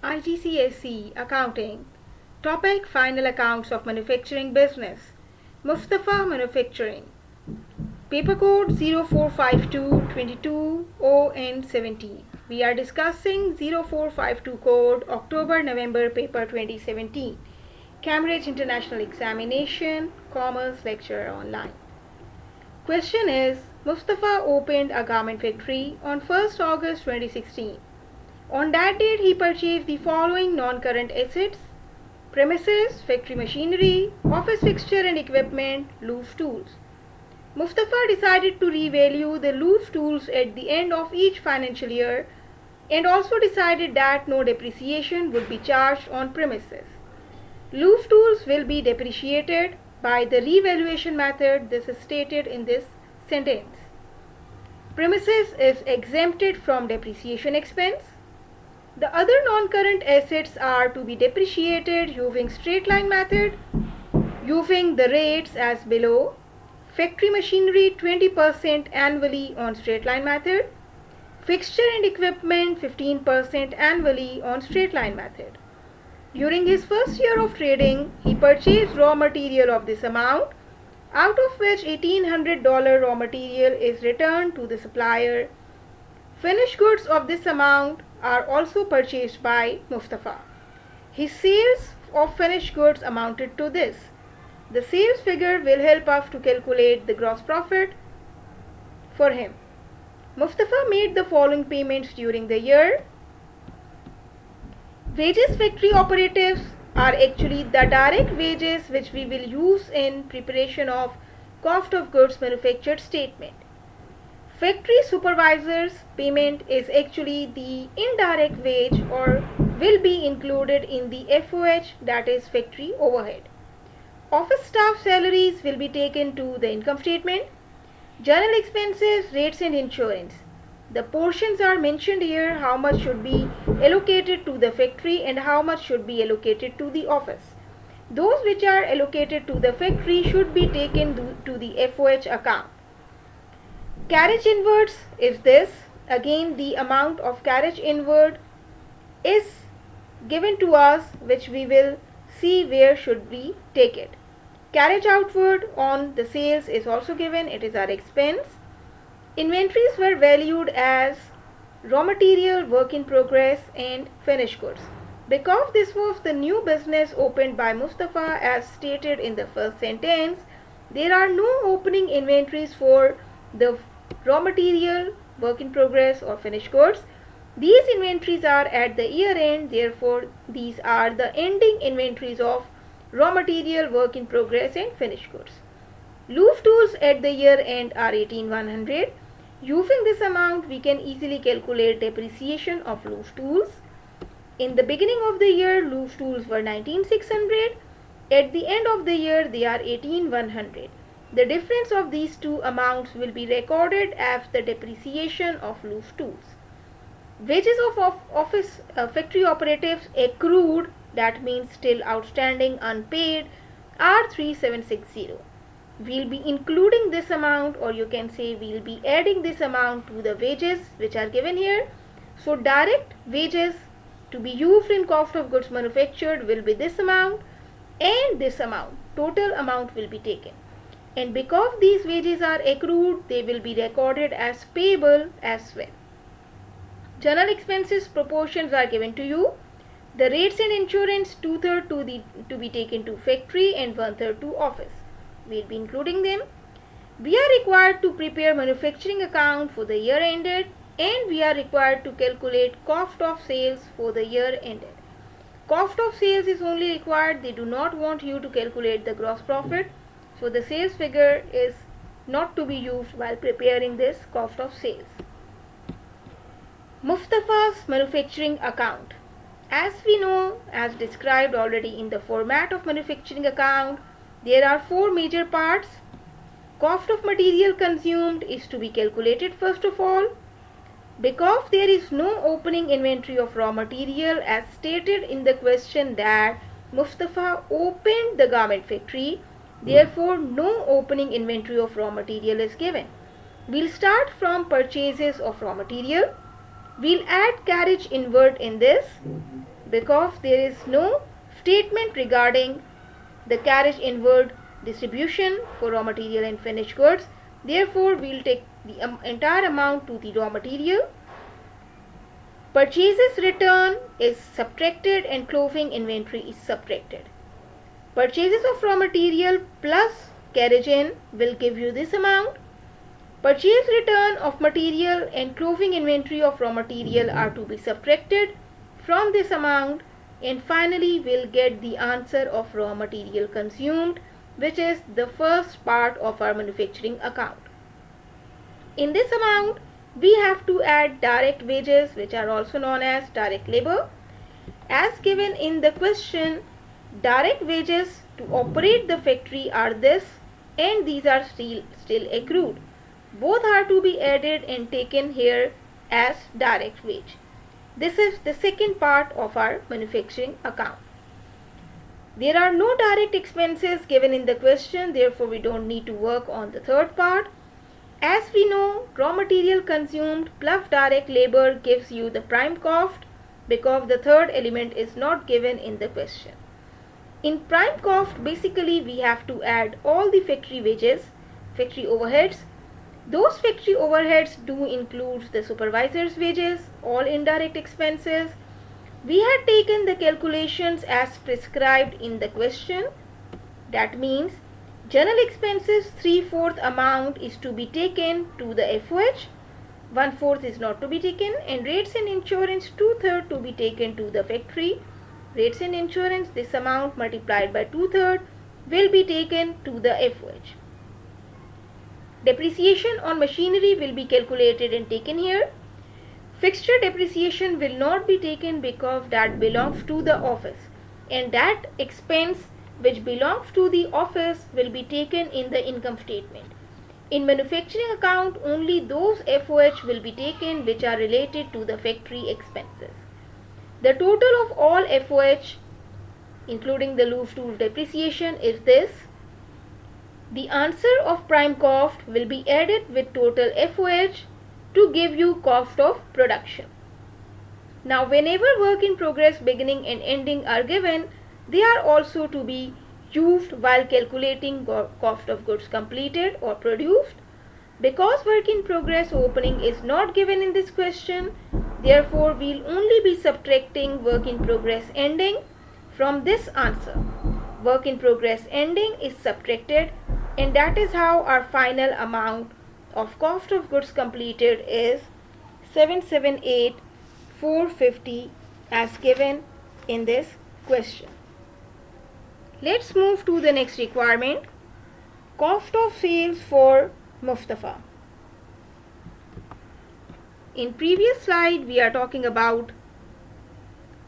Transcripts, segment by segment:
IGCSE Accounting. Topic: Final Accounts of Manufacturing Business. Mustafa Manufacturing. Paper code 045222ON17. We are discussing 0452 code October-November paper 2017. Cambridge International Examination, Commerce Lecturer Online. Question is, Mustafa opened a garment factory on 1st August 2016. On that date, he purchased the following non-current assets: premises, factory machinery, office fixture and equipment, loose tools. Mustafa decided to revalue the loose tools at the end of each financial year and also decided that no depreciation would be charged on premises. Loose tools will be depreciated by the revaluation method. This is stated in this sentence. Premises is exempted from depreciation expense. The other non-current assets are to be depreciated using straight line method, using the rates as below. Factory machinery 20% annually on straight line method. Fixture and equipment 15% annually on straight line method. During his first year of trading, he purchased raw material of this amount, out of which $1,800 raw material is returned to the supplier. Finished goods of this amount are also purchased by Mustafa. His sales of finished goods amounted to this. The sales figure will help us to calculate the gross profit for him. Mustafa made the following payments during the year. Wages factory operatives are actually the direct wages which we will use in preparation of cost of goods manufactured statement. Factory supervisors payment is actually the indirect wage or will be included in the FOH, that is factory overhead. Office staff salaries will be taken to the income statement. General expenses, rates and insurance. The portions are mentioned here, how much should be allocated to the factory and how much should be allocated to the office. Those which are allocated to the factory should be taken to the FOH account. Carriage inwards is this. Again, the amount of carriage inward is given to us, which we will see where should we take it. Carriage outward on the sales is also given. It is our expense. Inventories were valued as raw material, work in progress and finished goods. Because this was the new business opened by Mustafa as stated in the first sentence, there are no opening inventories for the raw material, work in progress or finished goods. These inventories are at the year end, therefore these are the ending inventories of raw material, work in progress and finished goods. Loose tools at the year end are 18,100. Using this amount, we can easily calculate depreciation of loose tools. In the beginning of the year, loose tools were 19,600. At the end of the year, they are 18,100. The difference of these two amounts will be recorded as the depreciation of loose tools. Wages of office factory operatives accrued, that means still outstanding, unpaid, are 3,760. We'll be including this amount, or you can say we'll be adding this amount to the wages which are given here. So direct wages to be used in cost of goods manufactured will be this amount and this amount. Total amount will be taken. And because these wages are accrued, they will be recorded as payable as well. General expenses proportions are given to you. The rates and insurance 2/3 to be taken to factory and 1/3 to office. We'll be including them. We are required to prepare manufacturing account for the year ended and we are required to calculate cost of sales for the year ended. Cost of sales is only required. They do not want you to calculate the gross profit. So the sales figure is not to be used while preparing this cost of sales. Mustafa's manufacturing account. As we know, as described already in the format of manufacturing account, there are four major parts. Cost of material consumed is to be calculated first of all. Because there is no opening inventory of raw material as stated in the question that Mustafa opened the garment factory, therefore no opening inventory of raw material is given. We'll start from purchases of raw material. We'll add carriage inward in this. because there is no statement regarding the carriage inward distribution for raw material and finished goods. Therefore, we will take the entire amount to the raw material. Purchases return is subtracted and closing inventory is subtracted. Purchases of raw material plus carriage in will give you this amount. Purchase return of material and closing inventory of raw material are to be subtracted from this amount, and finally we'll get the answer of raw material consumed, which is the first part of our manufacturing account. In this amount, we have to add direct wages, which are also known as direct labor. As given in the question, direct wages to operate the factory are this, and these are still accrued. Both are to be added and taken here as direct wage. This is the second part of our manufacturing account. There are no direct expenses given in the question, therefore we don't need to work on the third part. As we know, raw material consumed plus direct labor gives you the prime cost, because the third element is not given in the question. In prime cost, basically we have to add all the factory wages, factory overheads. Those factory overheads do include the supervisors' wages, all indirect expenses. We had taken the calculations as prescribed in the question. That means general expenses 3/4 amount is to be taken to the FOH, 1/4 is not to be taken, and rates and insurance 2/3 to be taken to the factory. Rates and insurance, this amount multiplied by 2/3 will be taken to the FOH. Depreciation on machinery will be calculated and taken here. Fixture depreciation will not be taken because that belongs to the office, and that expense which belongs to the office will be taken in the income statement. In manufacturing account, only those FOH will be taken which are related to the factory expenses. The total of all FOH, including the loose tool depreciation, is this. The answer of prime cost will be added with total FOH to give you cost of production. Now, whenever work in progress beginning and ending are given, they are also to be used while calculating cost of goods completed or produced. Because work in progress opening is not given in this question, therefore we will only be subtracting work in progress ending from this answer. Work in progress ending is subtracted, and that is how our final amount of cost of goods completed is 778,450 as given in this question. Let's move to the next requirement, cost of sales for Mustafa. In previous slide we are talking about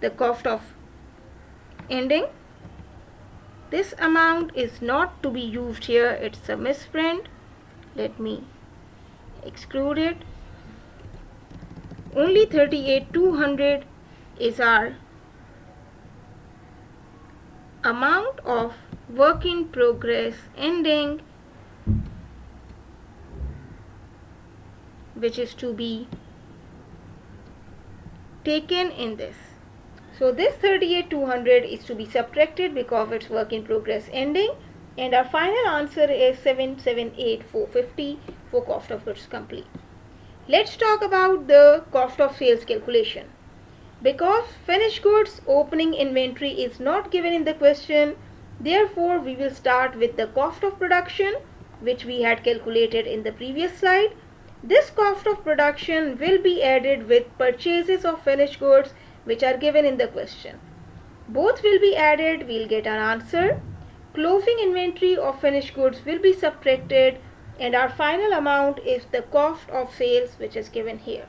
the cost of ending. This amount is not to be used here, it's a misprint. Let me exclude it. Only 38,200 is our amount of work in progress ending, which is to be taken in this. So this 38,200 is to be subtracted because it's work in progress ending, and our final answer is 778,450 for cost of goods complete. Let's talk about the cost of sales calculation. Because finished goods opening inventory is not given in the question, therefore we will start with the cost of production, which we had calculated in the previous slide. This cost of production will be added with purchases of finished goods which are given in the question. Both will be added, we'll get an answer. Closing inventory of finished goods will be subtracted, and our final amount is the cost of sales, which is given here.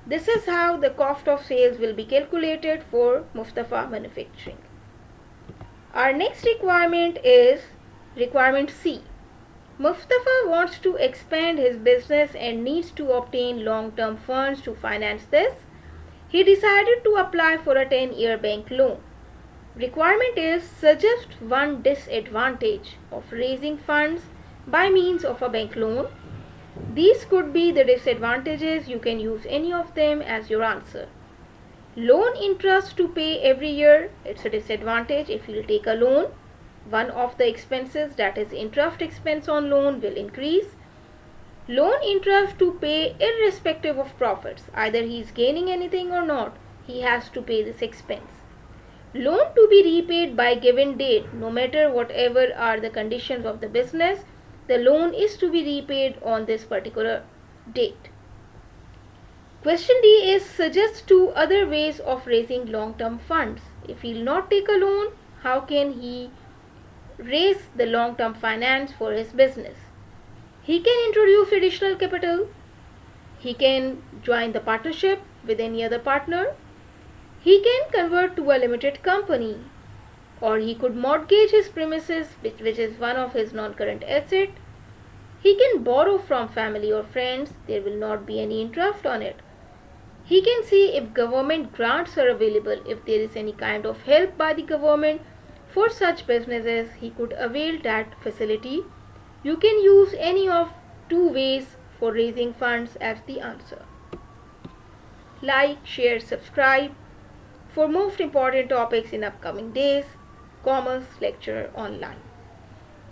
This is how the cost of sales will be calculated for Mustafa Manufacturing. Our next requirement is requirement C. Mustafa wants to expand his business and needs to obtain long-term funds to finance this. He decided to apply for a 10-year bank loan. Requirement is suggest one disadvantage of raising funds by means of a bank loan. These could be the disadvantages. You can use any of them as your answer. Loan interest to pay every year, it's a disadvantage. If you take a loan, one of the expenses, that is interest expense on loan, will increase. Loan interest to pay irrespective of profits. Either he is gaining anything or not, he has to pay this expense. Loan to be repaid by given date, no matter whatever are the conditions of the business, the loan is to be repaid on this particular date. Question D is suggest two other ways of raising long-term funds. If he will not take a loan, how can he raise the long-term finance for his business? He can introduce additional capital. He can join the partnership with any other partner. He can convert to a limited company, or he could mortgage his premises, which is one of his non-current asset. He can borrow from family or friends. There will not be any interest on it. He can see if government grants are available. If there is any kind of help by the government for such businesses, he could avail that facility. You can use any of two ways for raising funds as the answer. Like, share, subscribe for most important topics in upcoming days. Commerce Lecturer Online.